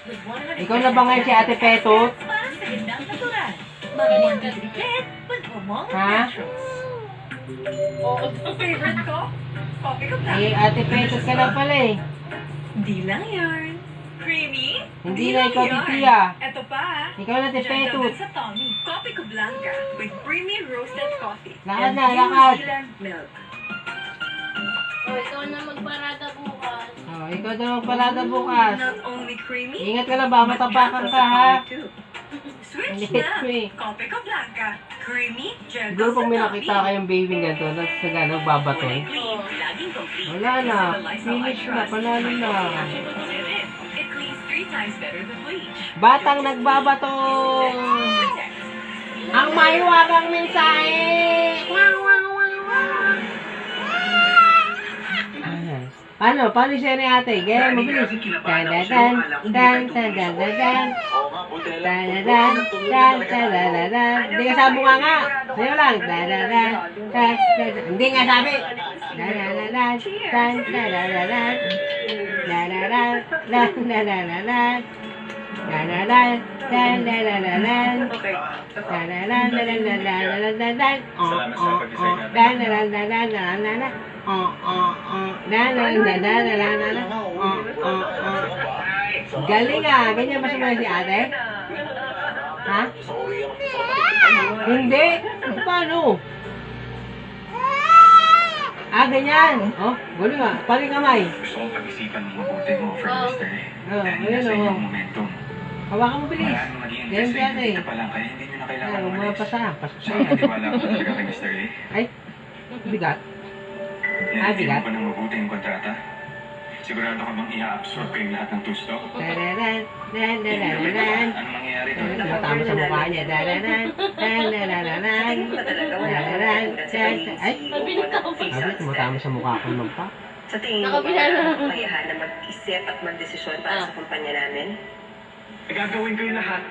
Ikaw na ba ngayon si Ate Petot? Para sa gandang natural. Mag-1-2-3 with Hormone Ha? Naturals. Oh, favorite ko? Coffee ko black. Eh, Ate Petot ka lang pala eh. Di lang yarn. Creamy? Hindi Di na lang ikaw yarn. Titia. Eto pa. Ikaw na Ate Diyan Petot. naman sa Tommy. Coffee ko blanca with creamy roasted coffee. Lakad and na, New lakad. Zealand milk. O, ikaw na magparada bukas. Oh, ikaw na magpalada bukas. Not only creamy, Ingat ka lang ba, but matapakan gentle ka sa ha. tummy, too. Switch Ang na. liit ko eh. Coffee ko blanca. Creamy, gentle Siguro sa pag may tummy. nakita kayong baby ganito, tapos sa gano'n, babaton. Kulay clean, laging complete. Wala na, Kasi the Lysol finish I na, trust. panalo na. It cleans 3 times better than bleach. Batang nagbabatong! Ang mahiwagang mensahe! Wow, wow, wow, wow! Paano? Paano siya ni ate? Gaya, mabilis. Dan-dan-dan, dan-dan-dan-dan-dan. Dan-dan-dan, dan-dan-dan-dan. Hindi ka sabi nga. Sa'yo lang. Dan-dan-dan, dan-dan-dan. Hindi nga sabi. Dan-dan-dan, dan-dan-dan-dan. Dan-dan-dan, dan-dan-dan-dan. Dan-dan-dan, dan-dan-dan-dan. Dan-dan-dan, dan-dan-dan-dan-dan. Dan-dan-dan-dan-dan-dan. Galing ah! Ganyan ba siya si ate? Ha? Hindi! Paano? Ah, ganyan! Oh, galing ah! Paling kamay! Gusto kong pag-isipan mo mabuti mo for Mr. Oh, Dahil ayun nasa oh. inyong momentum. Hawakan mo bilis! Maraming maging Ganyan si ate. dito pa lang, kaya hindi nyo na Ay, kailangan huwag mo umalis. pasa. Pasok Sa sa'yo. tiwala ko talaga kay Mr. A. Ay, bigat. Yan, bigat. mo pa ng mabuti ang kontrata. Sigurado ka bang i-absorb ko yung lahat ng tusto? Dadadan, dadadadadan. Ano mangyayari doon? Tama sa mukha niya. Dadadan, dadadadadan. Dadadan, dadadan. Ay, sabi, tumatama sa mukha ko naman pa. Sa tingin mo ba Nakabila na. kakayahan na mag-isip at magdesisyon para sa kumpanya namin? Gagawin ko yung lahat.